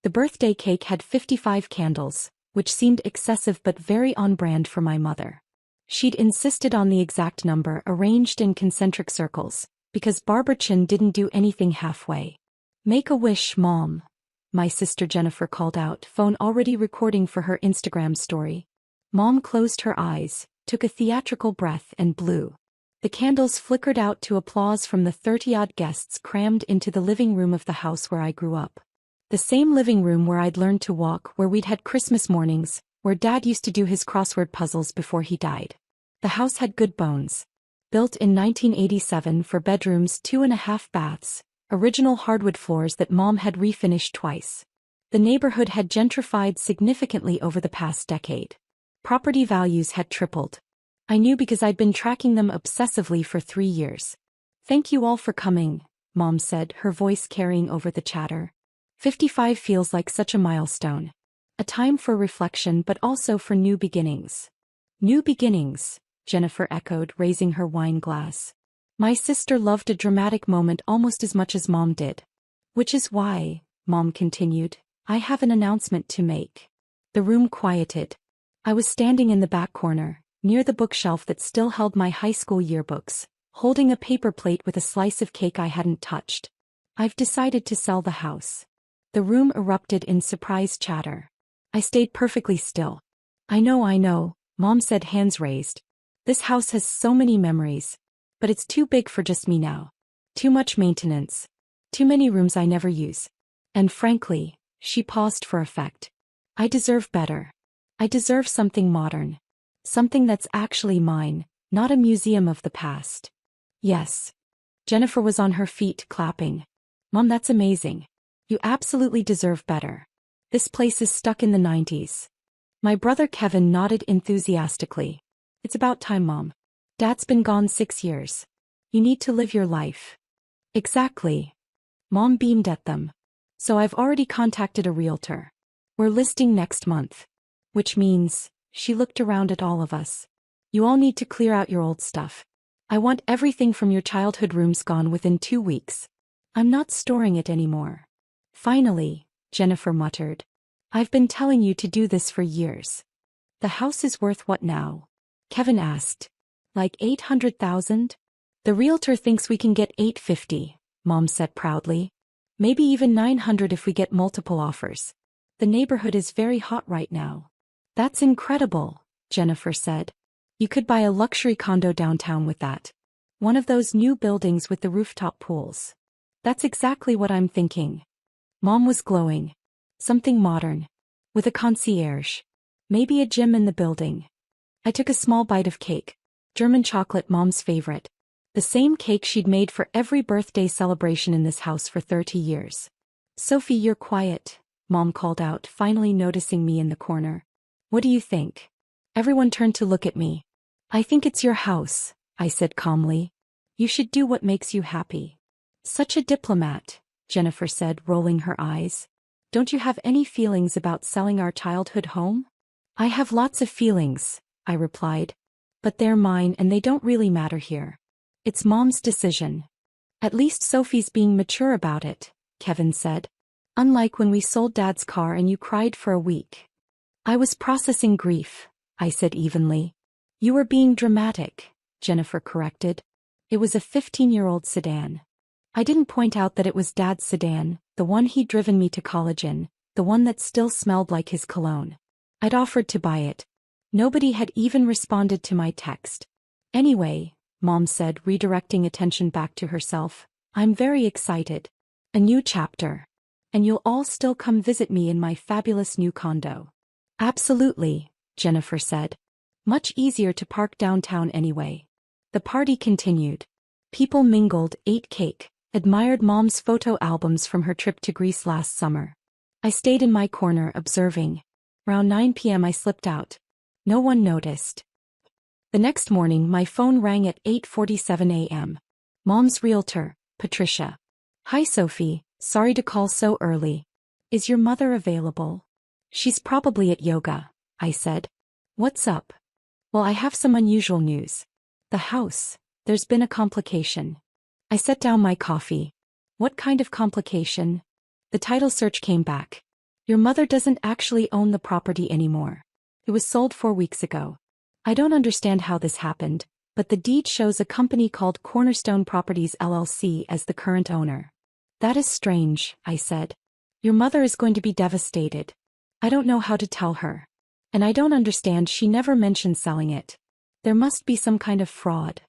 The birthday cake had 55 candles, which seemed excessive but very on brand for my mother. She'd insisted on the exact number arranged in concentric circles, because Barbara Chin didn't do anything halfway. "Make a wish, Mom," my sister Jennifer called out, phone already recording for her Instagram story. Mom closed her eyes, took a theatrical breath and blew. The candles flickered out to applause from the 30-odd guests crammed into the living room of the house where I grew up. The same living room where I'd learned to walk, where we'd had Christmas mornings, where Dad used to do his crossword puzzles before he died. The house had good bones. Built in 1987 for bedrooms, 2.5 baths, original hardwood floors that Mom had refinished twice. The neighborhood had gentrified significantly over the past decade. Property values had tripled. I knew because I'd been tracking them obsessively for 3 years. "Thank you all for coming," Mom said, her voice carrying over the chatter. 55 feels like such a milestone. A time for reflection but also for new beginnings. "New beginnings," Jennifer echoed, raising her wine glass. My sister loved a dramatic moment almost as much as Mom did. "Which is why," Mom continued, "I have an announcement to make." The room quieted. I was standing in the back corner, near the bookshelf that still held my high school yearbooks, holding a paper plate with a slice of cake I hadn't touched. "I've decided to sell the house." The room erupted in surprised chatter. I stayed perfectly still. I know," Mom said, hands raised. "This house has so many memories. But it's too big for just me now. Too much maintenance. Too many rooms I never use. And frankly," she paused for effect, "I deserve better. I deserve something modern. Something that's actually mine, not a museum of the past." "Yes." Jennifer was on her feet, clapping. "Mom, that's amazing. You absolutely deserve better. This place is stuck in the 90s. My brother Kevin nodded enthusiastically. "It's about time, Mom. Dad's been gone 6 years. You need to live your life." "Exactly." Mom beamed at them. "So I've already contacted a realtor. We're listing next month. Which means," she looked around at all of us, "you all need to clear out your old stuff. I want everything from your childhood rooms gone within 2 weeks. I'm not storing it anymore." "Finally," Jennifer muttered. "I've been telling you to do this for years." "The house is worth what now?" Kevin asked. "Like 800,000? The realtor thinks we can get 850, Mom said proudly. "Maybe even 900 if we get multiple offers. The neighborhood is very hot right now." "That's incredible," Jennifer said. "You could buy a luxury condo downtown with that. One of those new buildings with the rooftop pools." "That's exactly what I'm thinking." Mom was glowing. "Something modern. With a concierge. Maybe a gym in the building." I took a small bite of cake. German chocolate, Mom's favorite. The same cake she'd made for every birthday celebration in this house for 30 years. "Sophie, you're quiet," Mom called out, finally noticing me in the corner. "What do you think?" Everyone turned to look at me. "I think it's your house," I said calmly. "You should do what makes you happy." "Such a diplomat," Jennifer said, rolling her eyes. "Don't you have any feelings about selling our childhood home?" "I have lots of feelings," I replied. "But they're mine and they don't really matter here. It's Mom's decision." "At least Sophie's being mature about it," Kevin said. "Unlike when we sold Dad's car and you cried for a week." "I was processing grief," I said evenly. "You were being dramatic," Jennifer corrected. "It was a 15-year-old sedan." I didn't point out that it was Dad's sedan, the one he'd driven me to college in, the one that still smelled like his cologne. I'd offered to buy it. Nobody had even responded to my text. "Anyway," Mom said, redirecting attention back to herself, "I'm very excited. A new chapter. And you'll all still come visit me in my fabulous new condo." "Absolutely," Jennifer said. "Much easier to park downtown anyway." The party continued. People mingled, ate cake, admired Mom's photo albums from her trip to Greece last summer. I stayed in my corner observing. Around 9 p.m. I slipped out. No one noticed. The next morning my phone rang at 8:47 a.m. Mom's realtor, Patricia. "Hi Sophie, sorry to call so early. Is your mother available?" "She's probably at yoga," I said. "What's up?" "Well, I have some unusual news. The house, there's been a complication." I set down my coffee. "What kind of complication?" The title search came back. Your mother doesn't actually own the property anymore. It was sold 4 weeks ago. I don't understand how this happened, but the deed shows a company called Cornerstone Properties LLC as the current owner. That is strange, I said. Your mother is going to be devastated. I don't know how to tell her. And I don't understand, she never mentioned selling it. There must be some kind of fraud.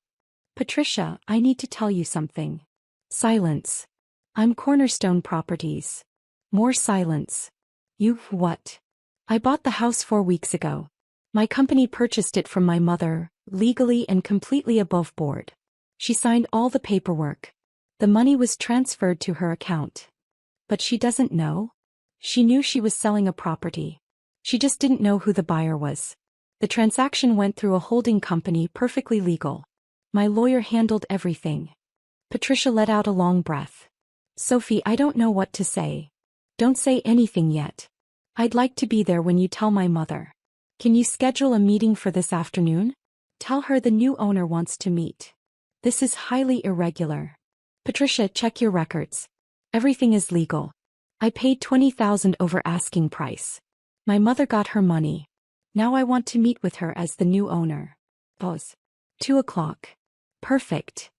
Patricia, I need to tell you something. Silence. I'm Cornerstone Properties. More silence. You what? I bought the house 4 weeks ago. My company purchased it from my mother, legally and completely above board. She signed all the paperwork. The money was transferred to her account. But she doesn't know? She knew she was selling a property. She just didn't know who the buyer was. The transaction went through a holding company, perfectly legal. My lawyer handled everything. Patricia let out a long breath. Sophie, I don't know what to say. Don't say anything yet. I'd like to be there when you tell my mother. Can you schedule a meeting for this afternoon? Tell her the new owner wants to meet. This is highly irregular. Patricia, check your records. Everything is legal. I paid $20,000 over asking price. My mother got her money. Now I want to meet with her as the new owner. Pause. 2 o'clock. Perfect.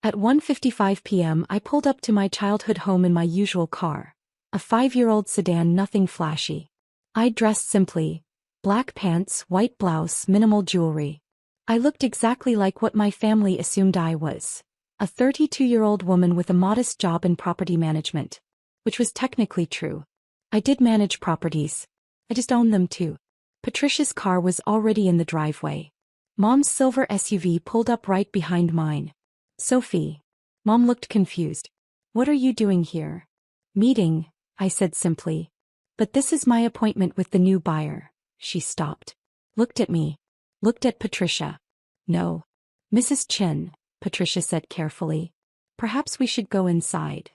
At 1:55 p.m. I pulled up to my childhood home in my usual car. A 5-year-old sedan, nothing flashy. I dressed simply. Black pants, white blouse, minimal jewelry. I looked exactly like what my family assumed I was. A 32-year-old woman with a modest job in property management. Which was technically true. I did manage properties. I just owned them too. Patricia's car was already in the driveway. Mom's silver SUV pulled up right behind mine. Sophie. Mom looked confused. What are you doing here? Meeting, I said simply. But this is my appointment with the new buyer. She stopped. Looked at me. Looked at Patricia. No. Mrs. Chin, Patricia said carefully. Perhaps we should go inside.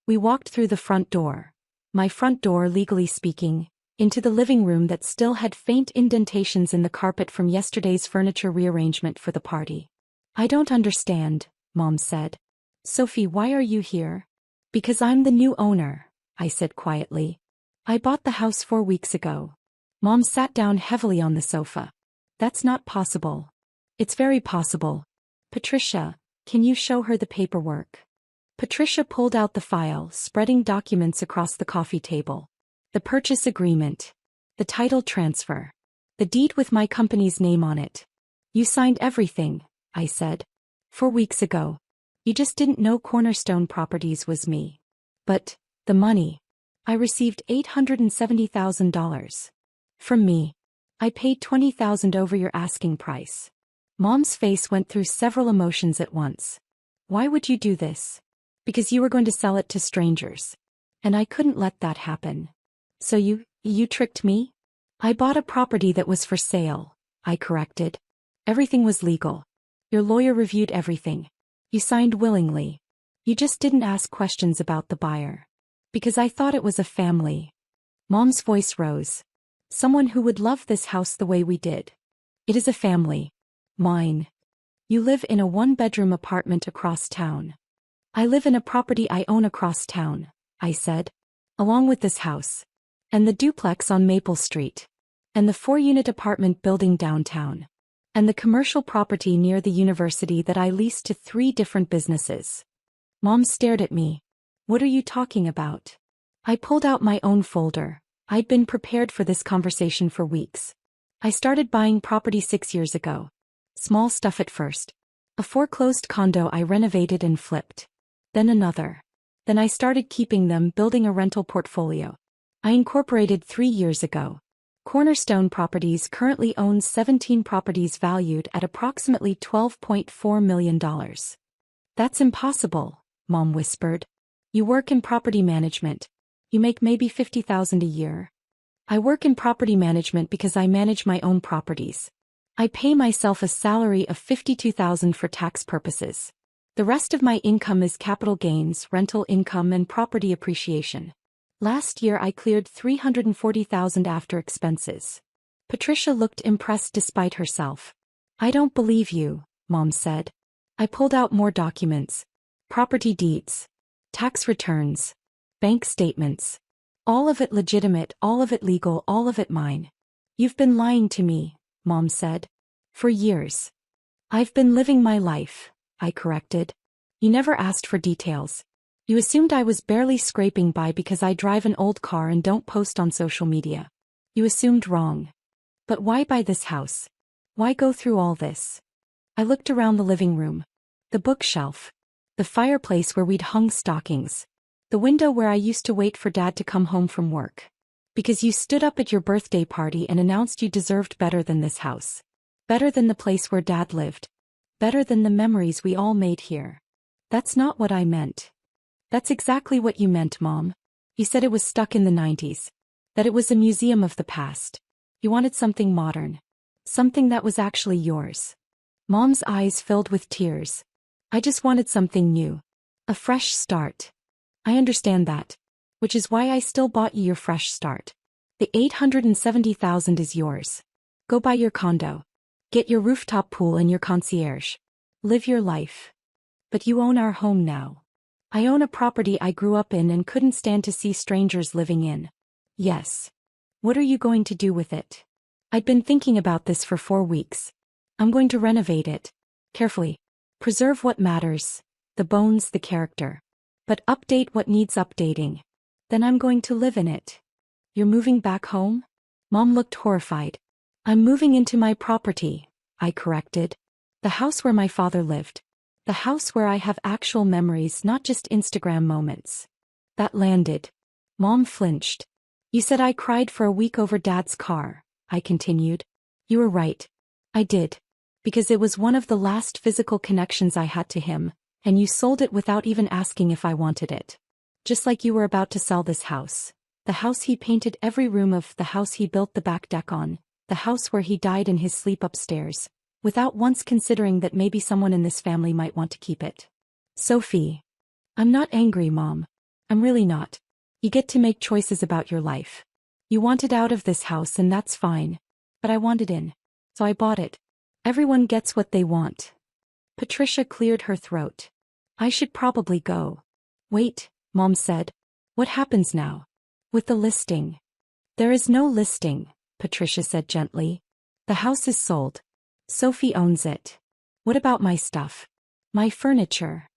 We walked through the front door. My front door, legally speaking, into the living room that still had faint indentations in the carpet from yesterday's furniture rearrangement for the party. I don't understand, Mom said. Sophie, why are you here? Because I'm the new owner, I said quietly. I bought the house 4 weeks ago. Mom sat down heavily on the sofa. That's not possible. It's very possible. Patricia, can you show her the paperwork? Patricia pulled out the file, spreading documents across the coffee table. The purchase agreement. The title transfer. The deed with my company's name on it. You signed everything, I said. 4 weeks ago. You just didn't know Cornerstone Properties was me. But, the money. I received $870,000. From me. I paid $20,000 over your asking price. Mom's face went through several emotions at once. Why would you do this? Because you were going to sell it to strangers. And I couldn't let that happen. So you tricked me? I bought a property that was for sale, I corrected. Everything was legal. Your lawyer reviewed everything. You signed willingly. You just didn't ask questions about the buyer. Because I thought it was a family. Mom's voice rose. Someone who would love this house the way we did. It is a family. Mine. You live in a 1-bedroom apartment across town. I live in a property I own across town, I said. Along with this house. And the duplex on Maple Street. And the 4-unit apartment building downtown. And the commercial property near the university that I leased to 3 different businesses. Mom stared at me. What are you talking about? I pulled out my own folder. I'd been prepared for this conversation for weeks. I started buying property 6 years ago. Small stuff at first. A foreclosed condo I renovated and flipped. Then another. Then I started keeping them, building a rental portfolio. I incorporated 3 years ago. Cornerstone Properties currently owns 17 properties valued at approximately $12.4 million. That's impossible, Mom whispered. You work in property management. You make maybe $50,000 a year. I work in property management because I manage my own properties. I pay myself a salary of $52,000 for tax purposes. The rest of my income is capital gains, rental income and property appreciation. Last year I cleared $340,000 after expenses. Patricia looked impressed despite herself. I don't believe you, Mom said. I pulled out more documents. Property deeds. Tax returns. Bank statements. All of it legitimate, all of it legal, all of it mine. You've been lying to me, Mom said. For years. I've been living my life, I corrected. You never asked for details. You assumed I was barely scraping by because I drive an old car and don't post on social media. You assumed wrong. But why buy this house? Why go through all this? I looked around the living room. The bookshelf. The fireplace where we'd hung stockings. The window where I used to wait for Dad to come home from work. Because you stood up at your birthday party and announced you deserved better than this house. Better than the place where Dad lived. Better than the memories we all made here. That's not what I meant. That's exactly what you meant, Mom. You said it was stuck in the 90s. That it was a museum of the past. You wanted something modern. Something that was actually yours. Mom's eyes filled with tears. I just wanted something new. A fresh start. I understand that. Which is why I still bought you your fresh start. The $870,000 is yours. Go buy your condo. Get your rooftop pool and your concierge. Live your life. But you own our home now. I own a property I grew up in and couldn't stand to see strangers living in. Yes. What are you going to do with it? I'd been thinking about this for 4 weeks. I'm going to renovate it. Carefully. Preserve what matters. The bones, the character. But update what needs updating. Then I'm going to live in it. You're moving back home? Mom looked horrified. I'm moving into my property, I corrected. The house where my father lived. The house where I have actual memories, not just Instagram moments. That landed. Mom flinched. You said I cried for a week over Dad's car, I continued. You were right. I did. Because it was one of the last physical connections I had to him, and you sold it without even asking if I wanted it. Just like you were about to sell this house. The house he painted every room of, the house he built the back deck on, the house where he died in his sleep upstairs. Without once considering that maybe someone in this family might want to keep it. Sophie. I'm not angry, Mom. I'm really not. You get to make choices about your life. You wanted out of this house and that's fine. But I wanted in. So I bought it. Everyone gets what they want. Patricia cleared her throat. I should probably go. Wait, Mom said. What happens now? With the listing? There is no listing, Patricia said gently. The house is sold. Sophie owns it. What about my stuff? My furniture?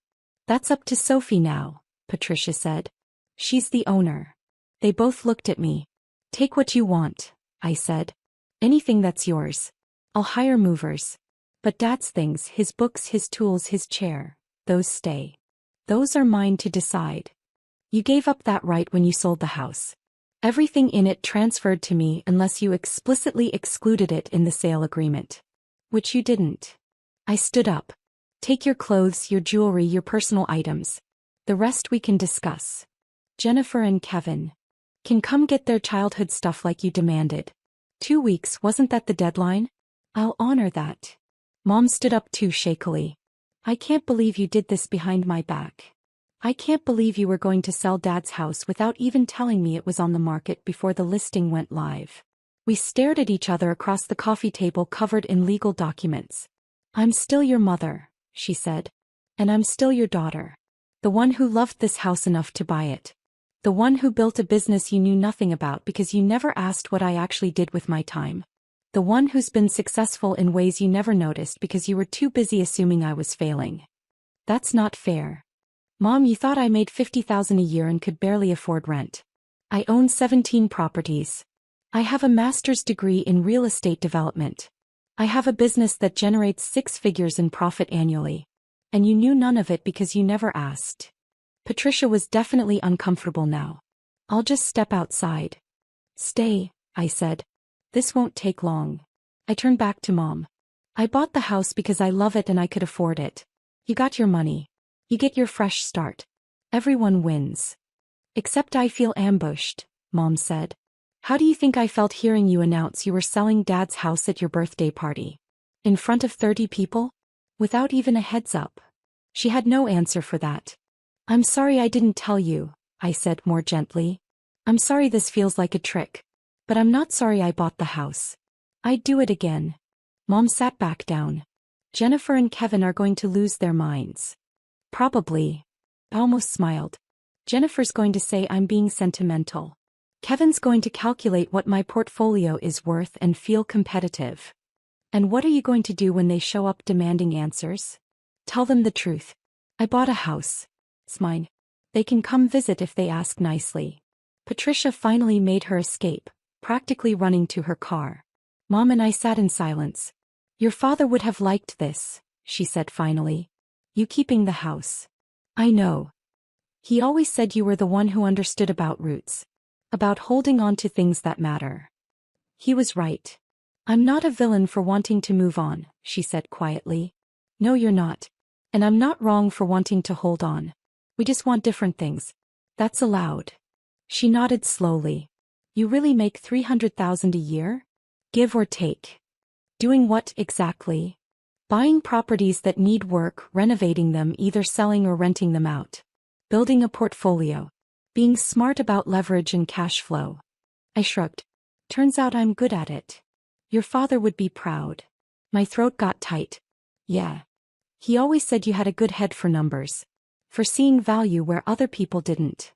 That's up to Sophie now, Patricia said. She's the owner. They both looked at me. Take what you want, I said. Anything that's yours. I'll hire movers. But Dad's things, his books, his tools, his chair, those stay. Those are mine to decide. You gave up that right when you sold the house. Everything in it transferred to me unless you explicitly excluded it in the sale agreement. Which you didn't. I stood up. Take your clothes, your jewelry, your personal items. The rest we can discuss. Jennifer and Kevin can come get their childhood stuff like you demanded. 2 weeks, wasn't that the deadline? I'll honor that. Mom stood up too shakily. I can't believe you did this behind my back. I can't believe you were going to sell Dad's house without even telling me it was on the market before the listing went live. We stared at each other across the coffee table covered in legal documents. I'm still your mother, she said. And I'm still your daughter. The one who loved this house enough to buy it. The one who built a business you knew nothing about because you never asked what I actually did with my time. The one who's been successful in ways you never noticed because you were too busy assuming I was failing. That's not fair. Mom, you thought I made $50,000 a year and could barely afford rent. I own 17 properties. I have a master's degree in real estate development. I have a business that generates 6 figures in profit annually. And you knew none of it because you never asked. Patricia was definitely uncomfortable now. I'll just step outside. Stay, I said. This won't take long. I turned back to Mom. I bought the house because I love it and I could afford it. You got your money. You get your fresh start. Everyone wins. Except I feel ambushed, Mom said. How do you think I felt hearing you announce you were selling Dad's house at your birthday party? In front of 30 people? Without even a heads up. She had no answer for that. I'm sorry I didn't tell you, I said more gently. I'm sorry this feels like a trick. But I'm not sorry I bought the house. I'd do it again. Mom sat back down. Jennifer and Kevin are going to lose their minds. Probably. I almost smiled. Jennifer's going to say I'm being sentimental. Kevin's going to calculate what my portfolio is worth and feel competitive. And what are you going to do when they show up demanding answers? Tell them the truth. I bought a house. It's mine. They can come visit if they ask nicely. Patricia finally made her escape, practically running to her car. Mom and I sat in silence. Your father would have liked this, she said finally. You keeping the house. I know. He always said you were the one who understood about roots. About holding on to things that matter. He was right. I'm not a villain for wanting to move on, she said quietly. No, you're not. And I'm not wrong for wanting to hold on. We just want different things. That's allowed. She nodded slowly. You really make $300,000 a year? Give or take. Doing what exactly? Buying properties that need work, renovating them, either selling or renting them out. Building a portfolio. Being smart about leverage and cash flow. I shrugged. Turns out I'm good at it. Your father would be proud. My throat got tight. Yeah. He always said you had a good head for numbers. For seeing value where other people didn't.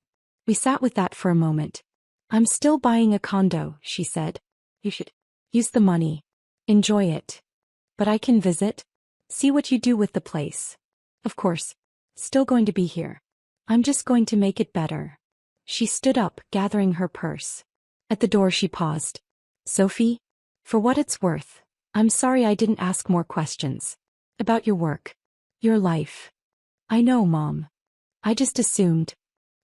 We sat with that for a moment. I'm still buying a condo, she said. You should use the money. Enjoy it. But I can visit. See what you do with the place. Of course. Still going to be here. I'm just going to make it better. She stood up, gathering her purse. At the door she paused. Sophie? For what it's worth, I'm sorry I didn't ask more questions. About your work. Your life. I know, Mom. I just assumed.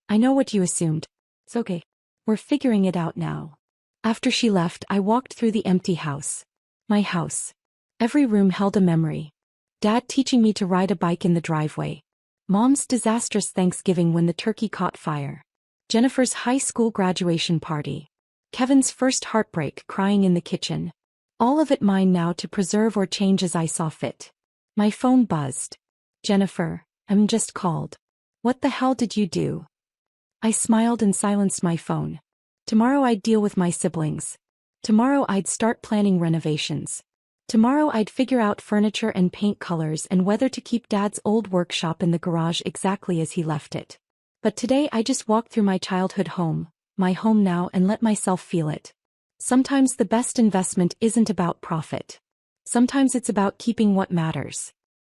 I know what you assumed. It's okay. We're figuring it out now. After she left, I walked through the empty house. My house. Every room held a memory. Dad teaching me to ride a bike in the driveway. Mom's disastrous Thanksgiving when the turkey caught fire. Jennifer's high school graduation party. Kevin's first heartbreak crying in the kitchen. All of it mine now to preserve or change as I saw fit. My phone buzzed. Jennifer, I'm just called. What the hell did you do? I smiled and silenced my phone. Tomorrow I'd deal with my siblings. Tomorrow I'd start planning renovations. Tomorrow I'd figure out furniture and paint colors and whether to keep Dad's old workshop in the garage exactly as he left it. But today I just walked through my childhood home, my home now, and let myself feel it. Sometimes the best investment isn't about profit. Sometimes it's about keeping what matters.